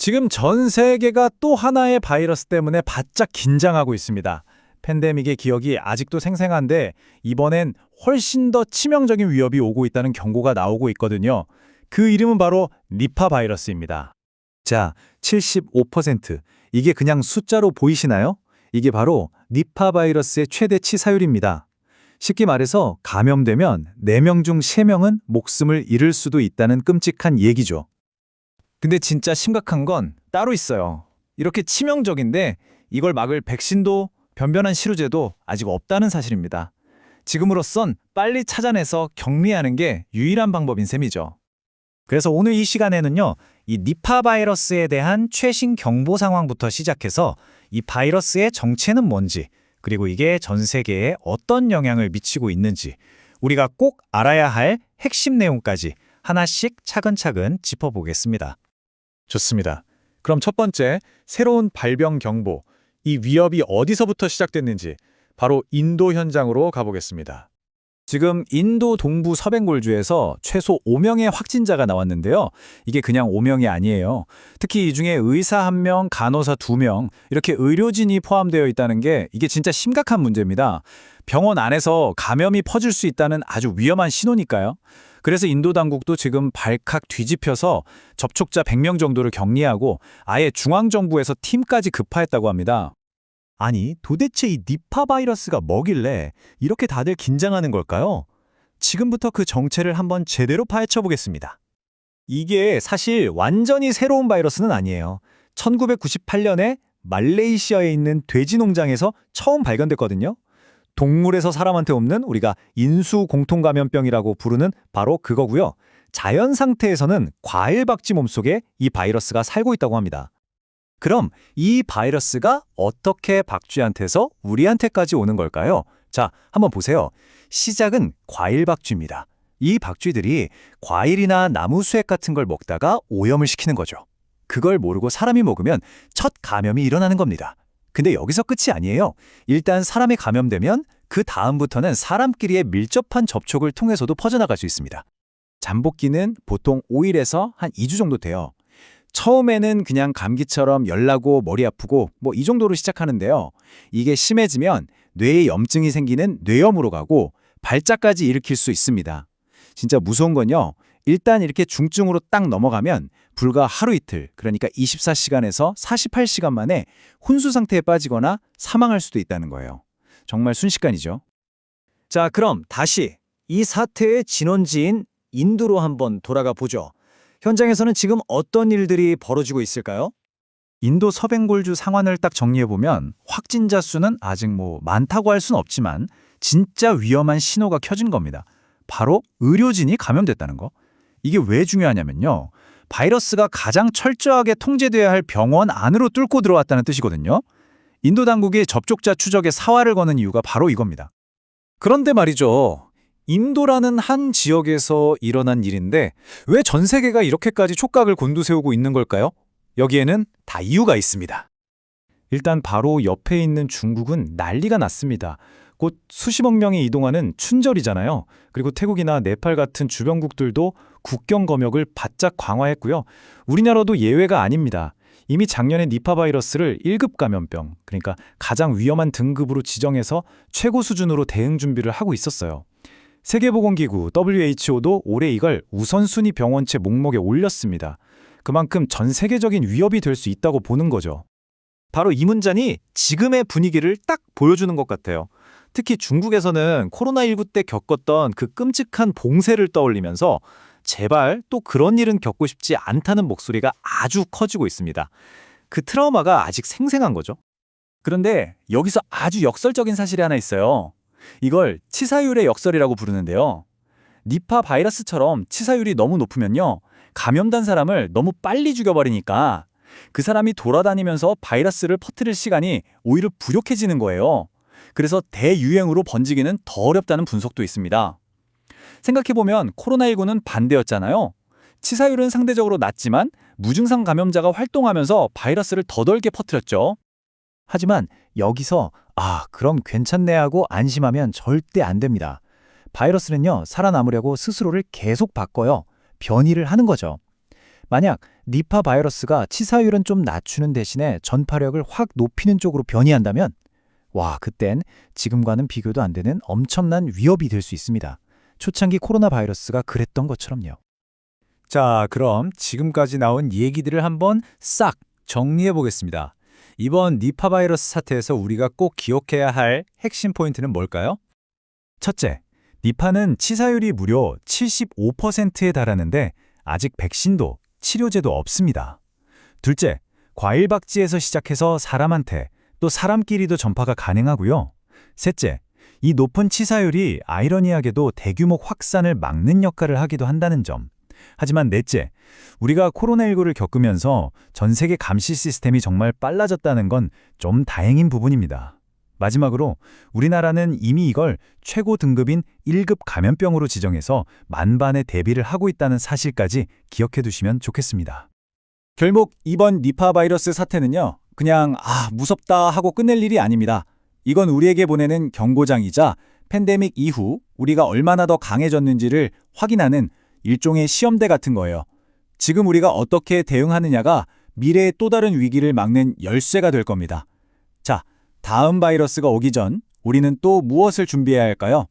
지금 전 세계가 또 하나의 바이러스 때문에 바짝 긴장하고 있습니다. 팬데믹의 기억이 아직도 생생한데 이번엔 훨씬 더 치명적인 위협이 오고 있다는 경고가 나오고 있거든요. 그 이름은 바로 니파 바이러스입니다. 자, 75%. 이게 그냥 숫자로 보이시나요? 이게 바로 니파 바이러스의 최대 치사율입니다. 쉽게 말해서 감염되면 4명 중 3명은 목숨을 잃을 수도 있다는 끔찍한 얘기죠. 근데 진짜 심각한 건 따로 있어요. 이렇게 치명적인데 이걸 막을 백신도 변변한 치료제도 아직 없다는 사실입니다. 지금으로선 빨리 찾아내서 격리하는 게 유일한 방법인 셈이죠. 그래서 오늘 이 시간에는요, 이 니파 바이러스에 대한 최신 경보 상황부터 시작해서 이 바이러스의 정체는 뭔지, 그리고 이게 전 세계에 어떤 영향을 미치고 있는지, 우리가 꼭 알아야 할 핵심 내용까지 하나씩 차근차근 짚어보겠습니다. 좋습니다. 그럼 첫 번째, 새로운 발병 경보. 이 위협이 어디서부터 시작됐는지 바로 인도 현장으로 가보겠습니다. 지금 인도 동부 서ben골주에서 최소 5명의 확진자가 나왔는데요. 이게 그냥 5명이 아니에요. 특히 이 중에 의사 1명, 간호사 2명, 이렇게 의료진이 포함되어 있다는 게 이게 진짜 심각한 문제입니다. 병원 안에서 감염이 퍼질 수 있다는 아주 위험한 신호니까요. 그래서 인도 당국도 지금 발칵 뒤집혀서 접촉자 100명 정도를 격리하고 아예 중앙정부에서 팀까지 급파했다고 합니다. 아니, 도대체 이 니파 바이러스가 뭐길래 이렇게 다들 긴장하는 걸까요? 지금부터 그 정체를 한번 제대로 파헤쳐 보겠습니다. 이게 사실 완전히 새로운 바이러스는 아니에요. 1998년에 말레이시아에 있는 돼지 농장에서 처음 발견됐거든요. 동물에서 사람한테 옮는 우리가 인수 공통감염병이라고 부르는 바로 그거고요. 자연 상태에서는 과일박쥐 몸속에 이 바이러스가 살고 있다고 합니다. 그럼 이 바이러스가 어떻게 박쥐한테서 우리한테까지 오는 걸까요? 자, 한번 보세요. 시작은 과일박쥐입니다. 이 박쥐들이 과일이나 나무 수액 같은 걸 먹다가 오염을 시키는 거죠. 그걸 모르고 사람이 먹으면 첫 감염이 일어나는 겁니다. 근데 여기서 끝이 아니에요. 일단 사람이 감염되면 그 다음부터는 사람끼리의 밀접한 접촉을 통해서도 퍼져나갈 수 있습니다. 잠복기는 보통 5일에서 한 2주 정도 돼요. 처음에는 그냥 감기처럼 열나고 머리 아프고 이 정도로 시작하는데요. 이게 심해지면 뇌에 염증이 생기는 뇌염으로 가고 발작까지 일으킬 수 있습니다. 진짜 무서운 건요. 일단 이렇게 중증으로 딱 넘어가면 불과 하루 이틀, 그러니까 24시간에서 48시간 만에 혼수 상태에 빠지거나 사망할 수도 있다는 거예요. 정말 순식간이죠. 자, 그럼 다시 이 사태의 진원지인 인도로 한번 돌아가 보죠. 현장에서는 지금 어떤 일들이 벌어지고 있을까요? 인도 서ben골주 상황을 딱 정리해보면 확진자 수는 아직 많다고 할 수는 없지만 진짜 위험한 신호가 켜진 겁니다. 바로 의료진이 감염됐다는 거. 이게 왜 중요하냐면요. 바이러스가 가장 철저하게 통제돼야 할 병원 안으로 뚫고 들어왔다는 뜻이거든요. 인도 당국이 접촉자 추적에 사활을 거는 이유가 바로 이겁니다. 그런데 말이죠. 인도라는 한 지역에서 일어난 일인데 왜 전 세계가 이렇게까지 촉각을 곤두세우고 있는 걸까요? 여기에는 다 이유가 있습니다. 일단 바로 옆에 있는 중국은 난리가 났습니다. 곧 수십억 명이 이동하는 춘절이잖아요. 그리고 태국이나 네팔 같은 주변국들도 국경 검역을 바짝 강화했고요. 우리나라도 예외가 아닙니다. 이미 작년에 니파 바이러스를 1급 감염병, 그러니까 가장 위험한 등급으로 지정해서 최고 수준으로 대응 준비를 하고 있었어요. 세계보건기구 WHO도 올해 이걸 우선순위 병원체 목록에 올렸습니다. 그만큼 전 세계적인 위협이 될 수 있다고 보는 거죠. 바로 이 문장이 지금의 분위기를 딱 보여주는 것 같아요. 특히 중국에서는 코로나19 때 겪었던 그 끔찍한 봉쇄를 떠올리면서 제발 또 그런 일은 겪고 싶지 않다는 목소리가 아주 커지고 있습니다. 그 트라우마가 아직 생생한 거죠. 그런데 여기서 아주 역설적인 사실이 하나 있어요. 이걸 치사율의 역설이라고 부르는데요. 니파 바이러스처럼 치사율이 너무 높으면요. 감염된 사람을 너무 빨리 죽여버리니까 그 사람이 돌아다니면서 바이러스를 퍼뜨릴 시간이 오히려 부족해지는 거예요. 그래서 대유행으로 번지기는 더 어렵다는 분석도 있습니다. 생각해보면 코로나19는 반대였잖아요. 치사율은 상대적으로 낮지만 무증상 감염자가 활동하면서 바이러스를 더 넓게 퍼뜨렸죠. 하지만 여기서 그럼 괜찮네 하고 안심하면 절대 안 됩니다. 바이러스는요, 살아남으려고 스스로를 계속 바꿔요. 변이를 하는 거죠. 만약 니파 바이러스가 치사율은 좀 낮추는 대신에 전파력을 확 높이는 쪽으로 변이한다면 와, 그땐 지금과는 비교도 안 되는 엄청난 위협이 될 수 있습니다. 초창기 코로나 바이러스가 그랬던 것처럼요. 자, 그럼 지금까지 나온 얘기들을 한번 싹 정리해 보겠습니다. 이번 니파 바이러스 사태에서 우리가 꼭 기억해야 할 핵심 포인트는 뭘까요? 첫째, 니파는 치사율이 무려 75%에 달하는데 아직 백신도 치료제도 없습니다. 둘째, 과일박쥐에서 시작해서 사람한테 또 사람끼리도 전파가 가능하고요. 셋째, 이 높은 치사율이 아이러니하게도 대규모 확산을 막는 역할을 하기도 한다는 점. 하지만 넷째, 우리가 코로나19를 겪으면서 전 세계 감시 시스템이 정말 빨라졌다는 건 좀 다행인 부분입니다. 마지막으로 우리나라는 이미 이걸 최고 등급인 1급 감염병으로 지정해서 만반의 대비를 하고 있다는 사실까지 기억해 두시면 좋겠습니다. 결국 이번 니파 바이러스 사태는요, 그냥 무섭다 하고 끝낼 일이 아닙니다. 이건 우리에게 보내는 경고장이자 팬데믹 이후 우리가 얼마나 더 강해졌는지를 확인하는 일종의 시험대 같은 거예요. 지금 우리가 어떻게 대응하느냐가 미래의 또 다른 위기를 막는 열쇠가 될 겁니다. 자, 다음 바이러스가 오기 전 우리는 또 무엇을 준비해야 할까요?